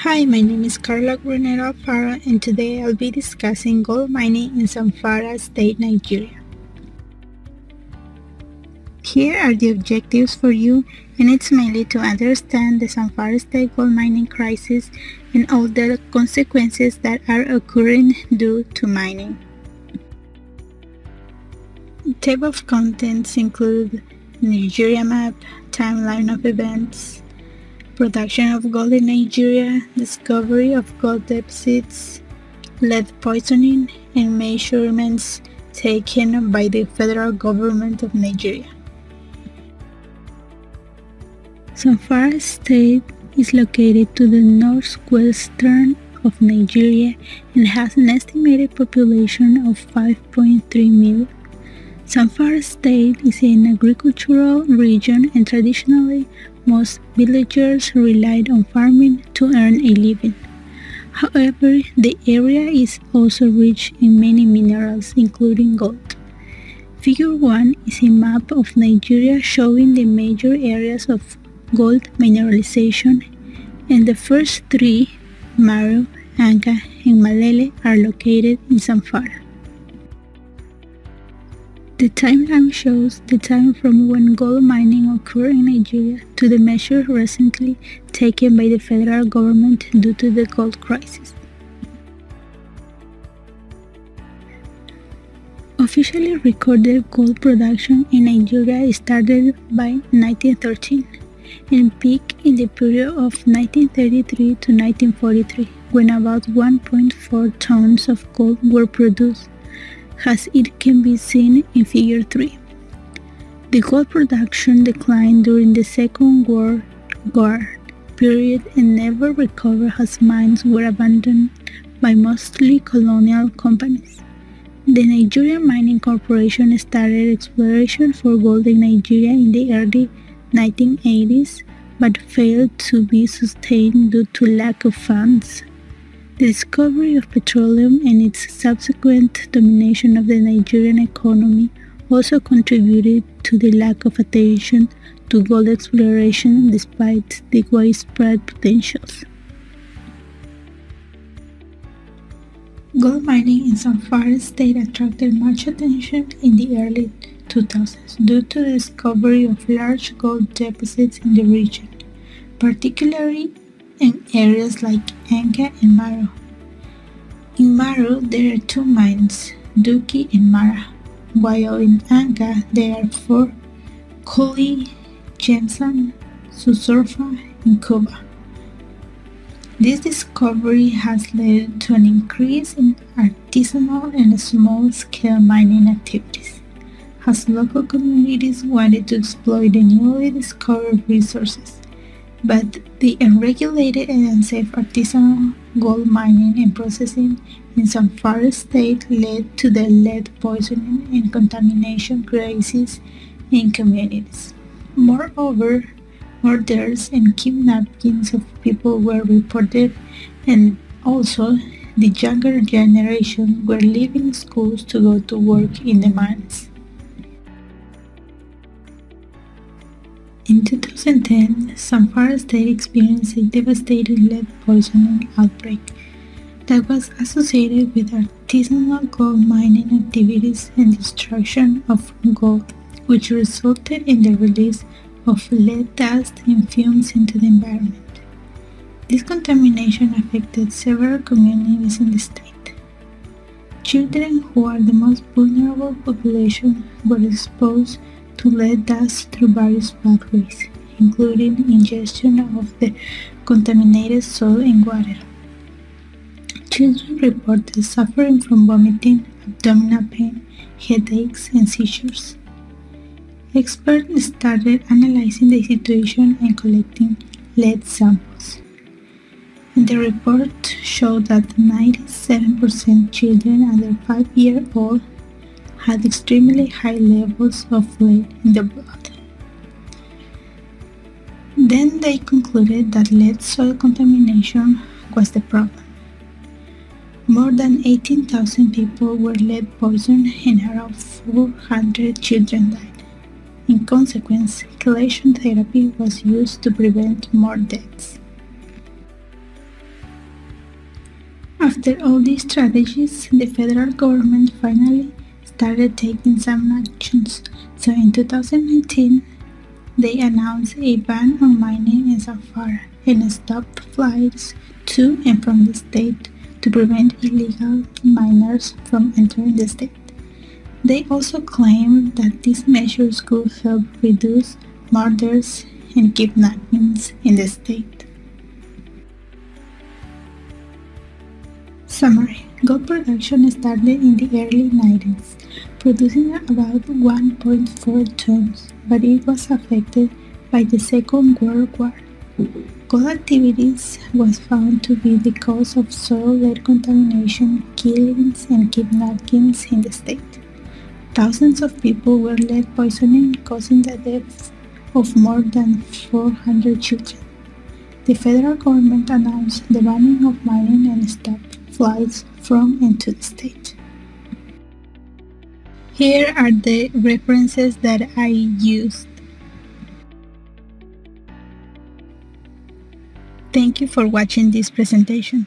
Hi, my name is Carla Brunera Alfaro, and today I'll be discussing gold mining in Zamfara State, Nigeria. Here are the objectives for you, and it's mainly to understand the Zamfara State gold mining crisis and all the consequences that are occurring due to mining. The table of contents include Nigeria map, timeline of events, production of gold in Nigeria, discovery of gold deposits, lead poisoning, and measurements taken by the federal government of Nigeria. Zamfara State is located to the northwestern of Nigeria and has an estimated population of 5.3 million. Zamfara State is an agricultural region, and traditionally most villagers relied on farming to earn a living. However, the area is also rich in many minerals, including gold. Figure 1 is a map of Nigeria showing the major areas of gold mineralization, and the first three, Maru, Anka, and Malele, are located in Zamfara. The timeline shows the time from when gold mining occurred in Nigeria to the measures recently taken by the federal government due to the gold crisis. Officially recorded gold production in Nigeria started by 1913 and peaked in the period of 1933 to 1943, when about 1.4 tons of gold were produced, as it can be seen in Figure 3. The gold production declined during the Second World War period and never recovered as mines were abandoned by mostly colonial companies. The Nigerian Mining Corporation started exploration for gold in Nigeria in the early 1980s, but failed to be sustained due to lack of funds. The discovery of petroleum and its subsequent domination of the Nigerian economy also contributed to the lack of attention to gold exploration despite the widespread potentials. Gold mining in Zamfara State attracted much attention in the early 2000s due to the discovery of large gold deposits in the region, particularly in areas like Anka and Maru. In Maru, there are two mines, Duki and Mara, while in Anka there are four, Koli, Jensen, Susurfa, and Kuba. This discovery has led to an increase in artisanal and small-scale mining activities, as local communities wanted to exploit the newly discovered resources. But the unregulated and unsafe artisanal gold mining and processing in Zamfara State led to the lead poisoning and contamination crisis in communities. Moreover, murders and kidnappings of people were reported, and also the younger generation were leaving schools to go to work in the mines. In 2010, Zamfara State experienced a devastating lead poisoning outbreak that was associated with artisanal gold mining activities and destruction of gold, which resulted in the release of lead dust and fumes into the environment. This contamination affected several communities in the state. Children, who are the most vulnerable population, were exposed to lead dust through various pathways, including ingestion of the contaminated soil and water. Children reported suffering from vomiting, abdominal pain, headaches, and seizures. Experts started analyzing the situation and collecting lead samples, and the report showed that 97% children under 5 years old had extremely high levels of lead in the blood. Then they concluded that lead soil contamination was the problem. More than 18,000 people were lead poisoned and around 400 children died. In consequence, chelation therapy was used to prevent more deaths. After all these strategies, the federal government finally started taking some actions. So in 2019, they announced a ban on mining in Zamfara and stopped flights to and from the state to prevent illegal miners from entering the state. They also claimed that these measures could help reduce murders and kidnappings in the state. Summary: gold production started in the early 90s, producing about 1.4 tons, but it was affected by the Second World War. Gold activities was found to be the cause of soil-led contamination, killings, and kidnappings in the state. Thousands of people were lead poisoning, causing the deaths of more than 400 children. The federal government announced the banning of mining and stopped flights from and to the state. Here are the references that I used. Thank you for watching this presentation.